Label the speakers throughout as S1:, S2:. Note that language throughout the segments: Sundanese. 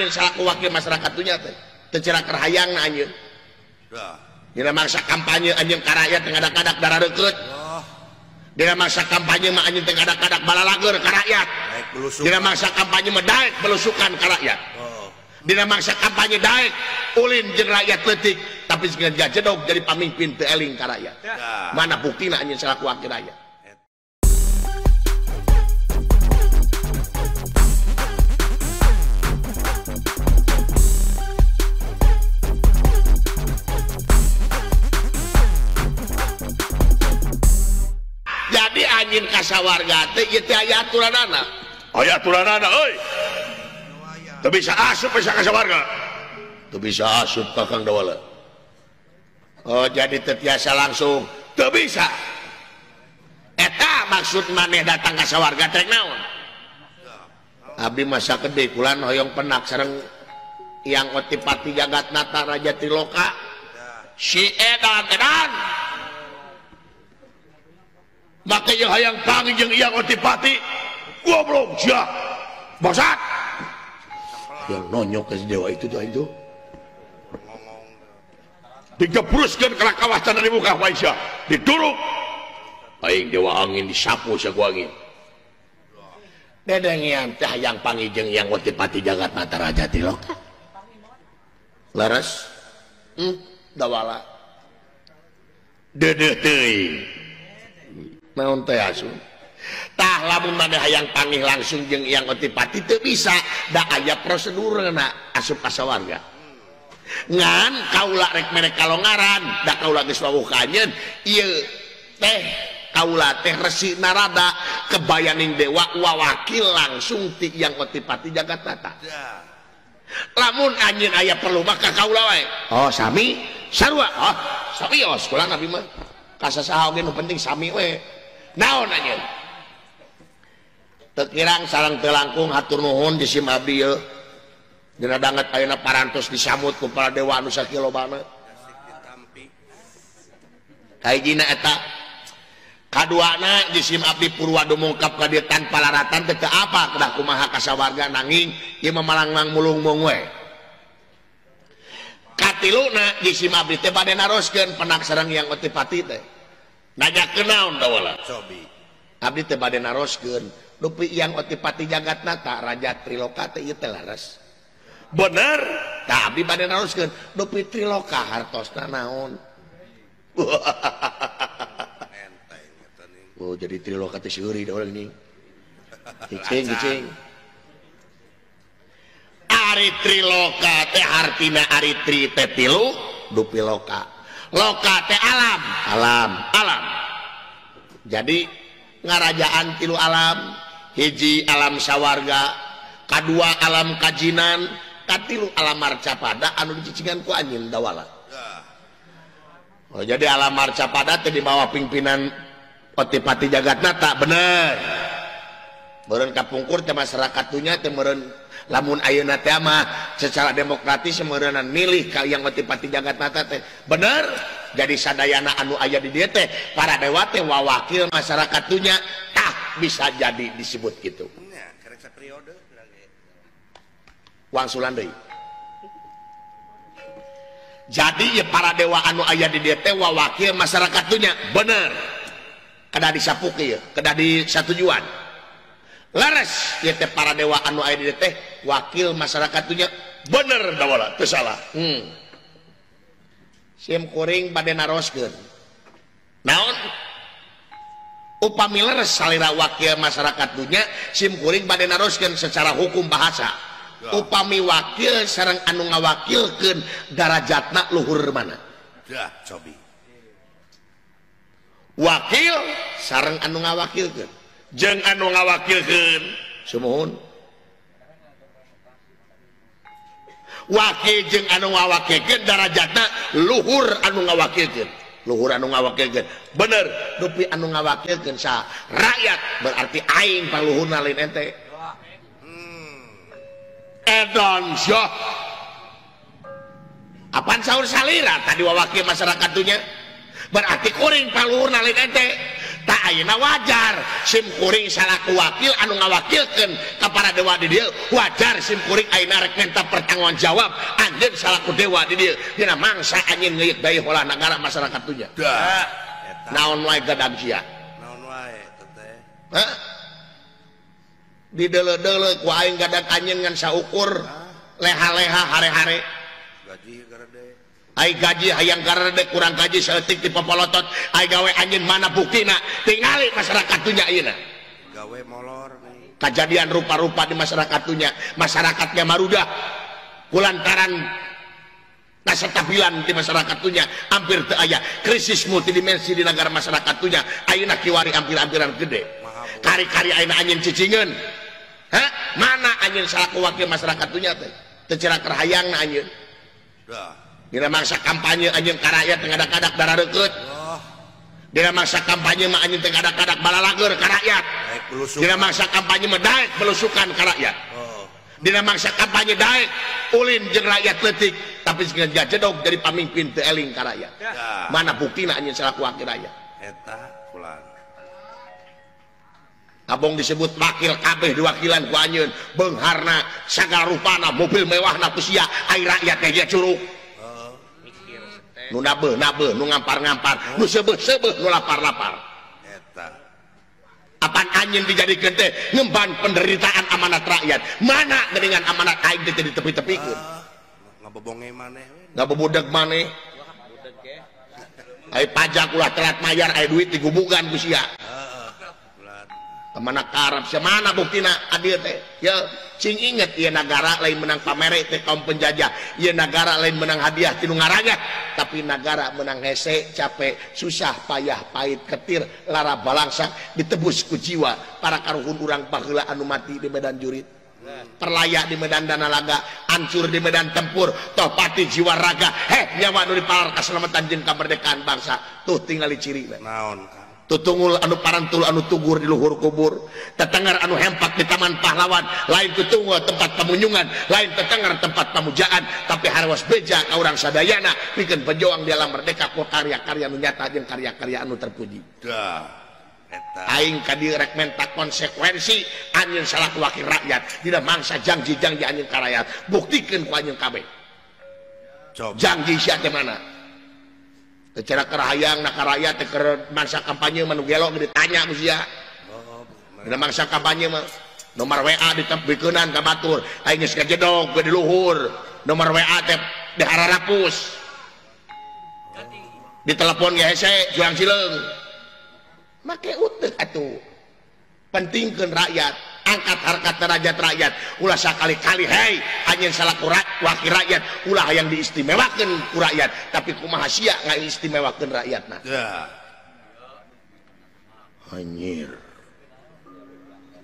S1: selaku wakil masyarakat dunya teh tercerah kerhayang na anjeun dina masa kampanye anjeun ka rakyat teu ngadak-ngadak darah deukeut dina masa kampanye mah anjeun teu ngadak-ngadak balalager ka rakyat dina masa kampanye mah daek belusukan ka rakyat dina masa kampanye daek ulin jeung rakyat leutik tapi sengaja jedog jadi pamimpin teu eling ka rakyat mana buktina anjeun selaku wakil rakyat. Jadi anjing kasawarga teh ieu teh aya aturanana. Aya aturanana euy. Teu bisa asup bisa kasawarga. Teu bisa asup ka Kang Dawala. Oh jadi teu tiasa langsung teu bisa. Eta maksud maneh datang ka sawarga teh naon? Abdi masa gede kulan hoyong penak sareng yang otipati jagatnata Raja Triloka. Si edan maka yang hayang pangi jeung iang otipati goblok jah bangsat yang nonyok ke dewa itu tuh itu digebruskeun ka kawasan di muka Aisyah diduruk aing dewa angin disapu saku angin dedengian teh hayang pangi jeung iang otipati jagatnata Raja Triloka laras dawala dedeh teuing naon teh asun tah lamun maneh hayang panggih langsung jeung iang otipati teu bisa da aya prosedurna asup ka sawarga ngan kaula rek mere kalongaran da kaula geus wawuh ka anjeun ieu teh kaula teh Resi Narada kebayaning dewa wawakil langsung ti iang otipati jagatnata lamun anjeun aya perlu maka kaula wae oh sami sarua oh samios kulang abi mah kasasaha oge nu penting sami we naon anjeun teu kirang sareng teu langkung hatur nuhun jisim abdi ieu dina danget ayeuna parantos disambut ku para dewa anu sakilobana kahijina eta kaduana jisim abdi purwa dumungkap ka dieu tanpa laratan teh teu apa kedah kumaha kasawarga nanging ieu mamalang mulung mung we katiluna jisim abdi teh bade naroskeun penak sareng yang otipati teh najakeun naon dawala cobi abdi teh bade naroskeun dupi yang otipati jagatnata Raja Triloka teh ieu teh laras bener tah abdi bade naroskeun dupi Triloka hartosna naon oh jadi Triloka teh seuri da urang ning cicing ari Triloka teh artina ari tri teh tilu dupi loka loka teh alam jadi ngarajaan tilu alam hiji alam sawarga kadua alam kajinan katilu alam marcapada anu dicicingan ku anjeun dawala oh jadi alam marcapada teh di bawah pimpinan otipati jagatnata bener meureun kapungkur teh masyarakat dunya teh meureun lamun ayeuna teh mah secara demokratis meureunna milih ka yang otipati jagatnata teh bener jadi sadayana anu aya di dieu teh para dewa teh wawakil masyarakat dunya tah bisa jadi disebut kitu nya karek saperiode wangsulan deui jadi ya para dewa anu aya di dieu teh wawakil masyarakat dunya bener kada disapuke ieu kada disatujuan laras ieu teh para dewa anu aya di dieu teh wakil masyarakat dunya bener dawala teu salah sim kuring bade naroskeun naon upami leres salira wakil masyarakat dunya sim kuring bade naroskeun secara hukum bahasa upami wakil sareng anu ngawakilkeun darajatna luhur mana dah cobi wakil sareng anu ngawakilkeun jeung anu ngawakilkeun sumuhun wakil jeung anu ngawakilkeun darajatna luhur anu ngawakilkeun bener dupi anu ngawakilkeun sa rakyat berarti aing paluhurna lain ente edon syah apaan saur salira tadi wawakil masyarakat dunya berarti kuring paluhurna lain ente tak ayeuna wajar sim kuring salaku wakil anu ngawakilkeun ka para dewa di dieu wajar sim kuring ayeuna rek minta pertanggung jawab anjeun salaku dewa di dieu dina mangsa anjeun ngeuyeut bae heula negara masyarakat dunya dah naon wae gadag sia naon wae teh hah dideule-deule ku aing gadag anjeun ngan saukur leha-leha hare-hare gaji garede ai gaji hayang garede kurang gaji saeutik di popolotot ai gawe anjeun mana buktina tingali masyarakat dunya ayeuna gawe molor kejadian rupa-rupa di masyarakat dunya masyarakatnya marudah kulantaran kasetabilan di masyarakat dunya hampir teu aya krisis multidimensi di negara masyarakat dunya ayeuna kiwari hampir-hampiran gede kari-kari ayeuna anjeun cicingeun hah mana anjeun salaku wakil masyarakat dunya teh teu cerak hayangna anjeun dah dina mangsa kampanye anjeun ka rakyat ngadadak darareukeut dina mangsa kampanye mah anjeun teh ngadadak balalager ka rakyat dina mangsa kampanye mah daek belusukan ka rakyat dina mangsa kampanye daek ulin jeung rakyat leutik tapi sengaja jedog jadi pamimpin teu eling ka rakyat mana buktina anjeun salaku wakil rakyat eta fulan abong disebut wakil kabeh diwakilan ku anjeun beungharna sagala rupana mobil mewahna ku sia ai rakyat teh curug nu nabeuh nu ngampar-ngampar nu seubeuh nu lapar-lapar eta apan anjeun dijadikeun teh ngemban penderitaan amanat rakyat mana geuningan amanat aing teh ditepi-tepikeun ngabobonge maneh ngabobodeg maneh ai pajak ulah telat mayar ai duit digubugan ku sia mana karep sia mana buktina adieu teh ya cing inget ieu negara lain menang pamere teh kaum penjajah ieu negara lain menang hadiah tinu ngaraga tapi negara menang hese capek susah payah pahit ketir lara balangsa ditebus ku jiwa para karuhun urang baheula anu mati di medan jurit perlaya di medan danalaga hancur di medan tempur toh pati jiwa raga nyawa nu dipalar kaselamatan jeung kamerdekaan bangsa tuh tingali ciri naon tutungul anu parantul anu tugur di luhur kubur tetengar anu hempak di taman pahlawan lain tutungul tempat pamunjungan lain tetengar tempat pamujaan tapi harwas beja ka urang sadayana pikeun pejuang di alam merdeka ku karya-karya anu nyata jeung karya-karya anu terpuji dah eta aing ka dieu rek menta konsekuensi anjeun salaku wakil rakyat dina mangsa janji-janji anjeun ka rakyat buktikeun ku anjeun kabeh janji sia teh mana secara kerahayang nak rakyat keur mangsa kampanye manu gelok ditanya ku sia dina mangsa kampanye mah nomor WA ditepikeunnan ka batur aing geus kajedog di luhur nomor WA teh dihararapus ditelepon ge hese juang cileung make uteuh atuh pentingkeun rakyat angkat harkat derajat rakyat ulah sakali-kali hei anjeun salaku wakil rakyat ulah yang diistimewakeun ku rakyat tapi kumaha sia ngaistimewakeun rakyatna anjir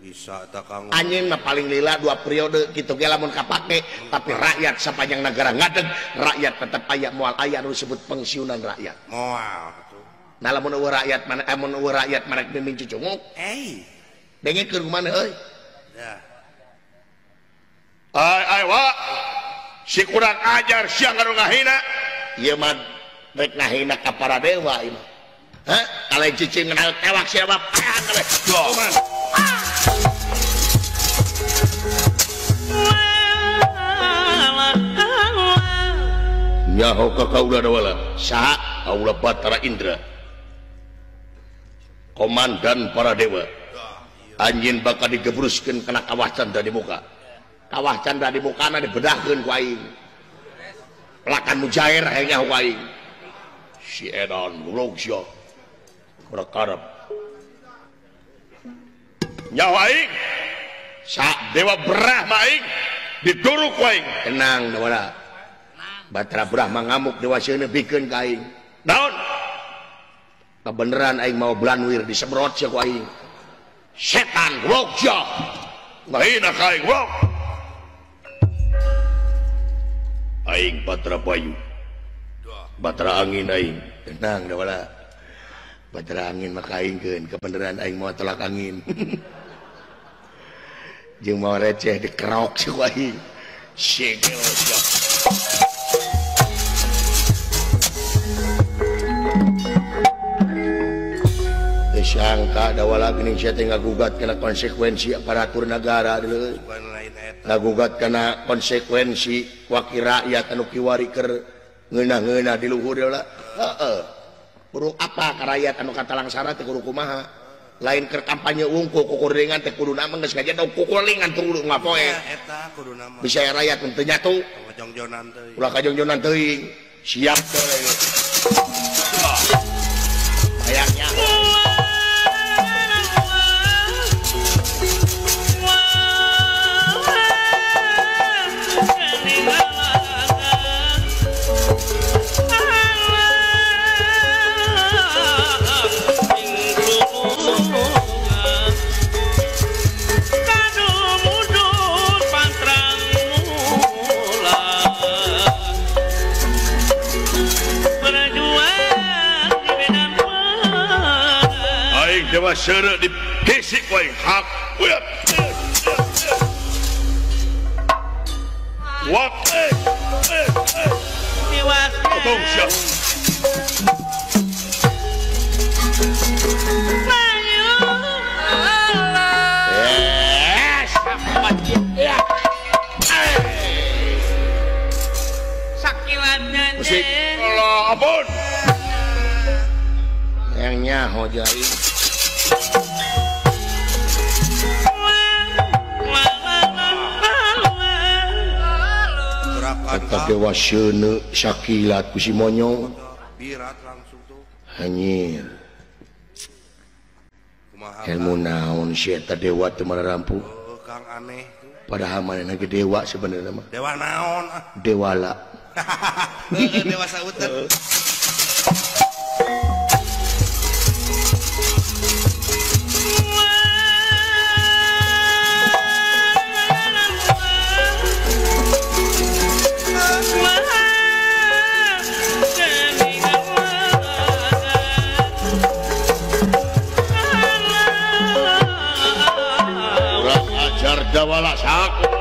S1: bisa tak kang anjeun mah paling lila 2 periode kitu ge lamun kapake tapi rakyat sapanjang negara ngadeg rakyat tetep aya moal aya anu disebut pensiunan rakyat moal nah lamun eueuh rakyat mana mun eueuh rakyat marek mimin cucunguk dengekeun kumaha euy ya. Ai wa si kurang ajar sia anu ngahina ieu mah rek ngahina ka para dewa ieu mah hah kalain cicing ngenal tewak sia mah paehan kabeh kuman nyaho ka kaula dawala saha kaula Batara Indra komandan para dewa anjeun bakal digebruskeun kana kawah canda di muka kawah canda di mukana dibedahkeun ku aing lakan mujair hayang ku aing si edan logsia berkarep nyawa aing sa dewa Brahma aing dituru ku aing tenang dawala Batara Brahma ngamuk dewa sieuna bikeun ka aing naon kebeneran aing mau belanwir disemprot sia ku aing setan rokja ngahina ka aing rok aing Batara Bayu Batara Angin aing tenang da wala Batara Angin maka aingkeun kebeneran aing mau tolak angin jeung mau receh dikerok si ku aing segel sangka dawala geuning sia teh ngagugat kana konsekuensi aparatur negara deuleu ngagugat kana konsekuensi wakil rakyat anu kiwari keur ngeunah-ngeunah di luhur heula heeh kudu apa ka rakyat anu katalangsara teh kudu kumaha lain keur kampanye wungkul kukuringan teh kudu nama geus ngajak kukuringan teh kudu ngapoe eta kudu nama bisa rakyat teu nyatu kajongjonan teuing ulah kajongjonan teuing siap teh sayangnya
S2: Dewa seureuh dihisik wae hak wak potong siap
S3: sakilannya
S2: musik Allah ampun
S1: yang nyaho jari kata dewa seuneu sakilat ku si monyong
S2: birat langsung tuh
S1: hanyir ilmu naon si eta dewa teu mararampu
S2: Kang aneh tuh
S1: padahal manehna ge dewa sebenarnya mah
S2: dewa naon
S1: dewala
S2: dewa sauter
S1: dawala saku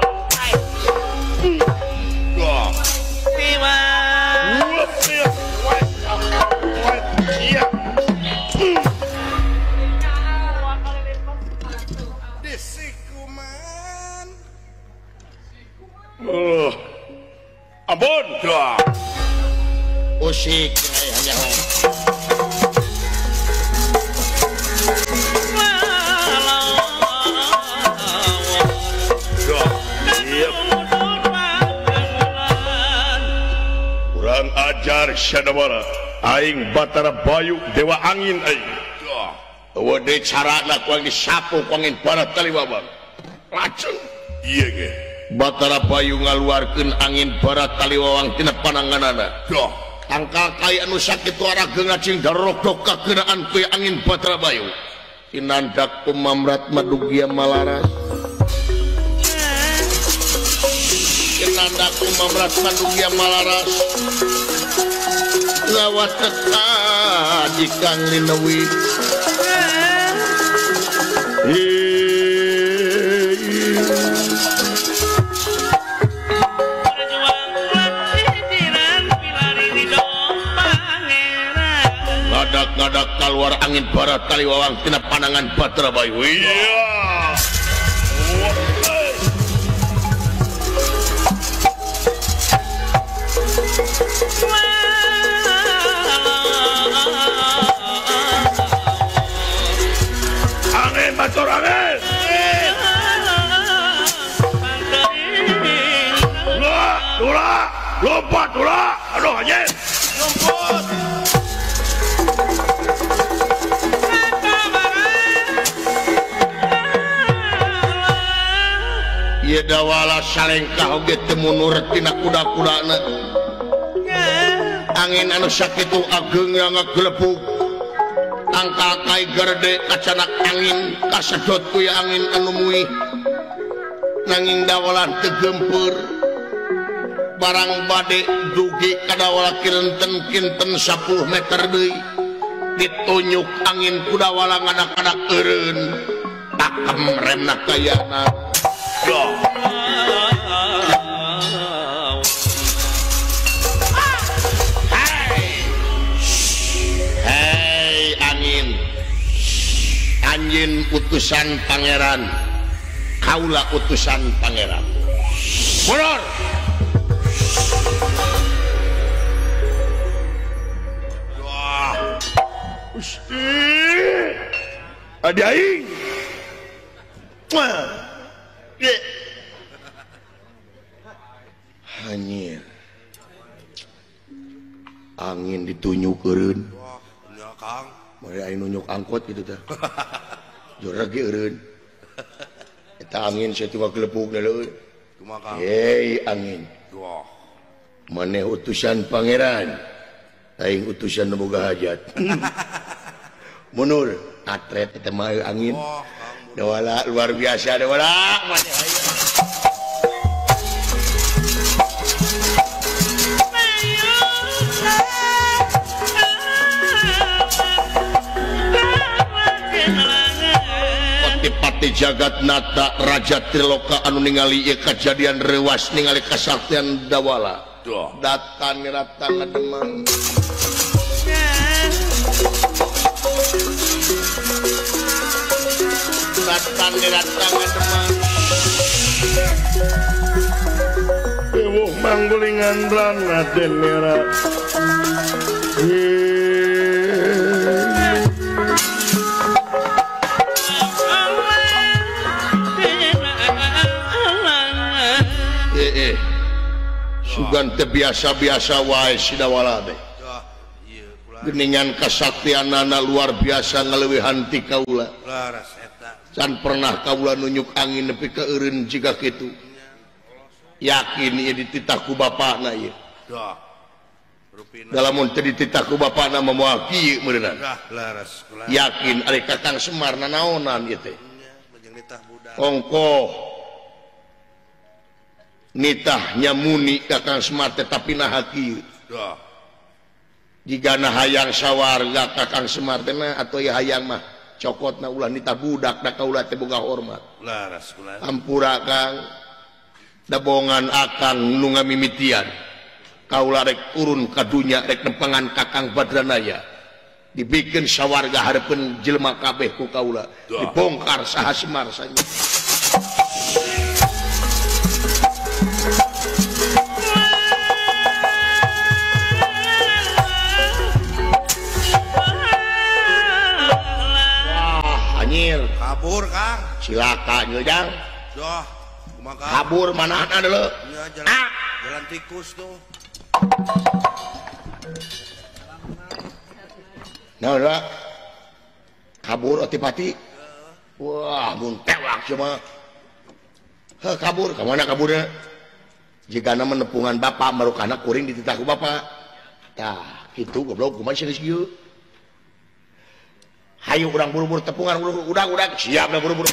S2: ampun
S1: usik hanya
S2: kurang ajar sadawala aing Batara Bayu dewa angin aing
S1: eueuh deui carana ku disapu ku angin barat taliwabang lajeng
S2: ieu ge
S1: Batara Bayu ngaluarkeun angin barat taliwawang tina pananganana tangkal kai anu sakitu arageung ngacing darogdog kageunaan ku angin Batara Bayu tinandak kumamrat madugia malaras tinandak kumamrat madugia malaras lawat teka jikang linawi ngadak keluar angin barat kaliwawang tina panangan Batara Bayu iya
S2: angin batur angin lompat aduh anjing lompat
S1: ieu dawala salengkah oge teu munur tina kuda-kudana angin anu sakitu ageung ngagelebuk tangkal kai gerde kacanak angin kasedot ku angin anu muih nanging dawalan teu gempeur barang bade dugi ka dawala kinten 10 meter deui ditunjuk angin ku dawala ngadak-ngadak eureun takem remna kayana Hei angin anjeun utusan pangeran kaula utusan pangeran mundur
S2: wah Gusti adi aing
S1: anjir angin ditunjukeun
S2: wah nya Kang
S1: mari aing nunjuk angkot gitu teh jorang ge eureun eta angin saya tiba gelepuk deuleu
S2: kumaha Kang
S1: hei angin
S2: wah
S1: maneh utusan pangeran aing utusan nu boga hajat mundur atret eta mah angin
S2: wah Kang
S1: dewala luar biasa dewala maneh aya Pati jagat nata Raja Triloka anu ningali ieu kajadian rewas ningali kasaktian dawala datan niratang ngademang datan niratang ngademang
S2: ewuh manggulingan Raden Mera
S1: sugan teu biasa-biasa wae si dawala teh geuningan kasaktianana luar biasa ngaleuwihan ti kaula
S2: laras eta
S1: can pernah kaula nunjuk angin nepi ka eureun jiga kitu yakin ieu dititah ku bapana ieu
S2: dah rupina
S1: dalamun teu dititah ku bapana mah moal kieu meureunna
S2: dah laras kula
S1: yakin ari Kakang Semar nanaonan ieu teh
S2: jeung nitah budak
S1: ongkoh nitah nyamuni Kakang Semar tetapi nah kieu
S2: dah
S1: jigana hayang sawarga Kakang Semar teh atau ya hayang mah cokotna ulah nitah budak da kaula teh boga hormat
S2: laras kula
S1: ampura Kang da bohongan akang nu ngamimitian kaula rek turun ka dunya rek nempangan Kakang Badranaya dibikin sawarga hareupeun jelema kabeh ku kaula dibongkar saha Semar saja
S2: kabur Kang
S1: silaka nyujang
S2: dah kumaha Kang
S1: kabur manahna deuleu
S2: ya jalan tikus tuh
S1: nah udah kabur otipati wah mun tewak cuma kabur ka mana kaburna jigana menepungan bapa marukana kuring dititah ku bapa tah kitu goblok kumaha geus kieu hayu urang buru-buru tepungan udah siap dah buru-buru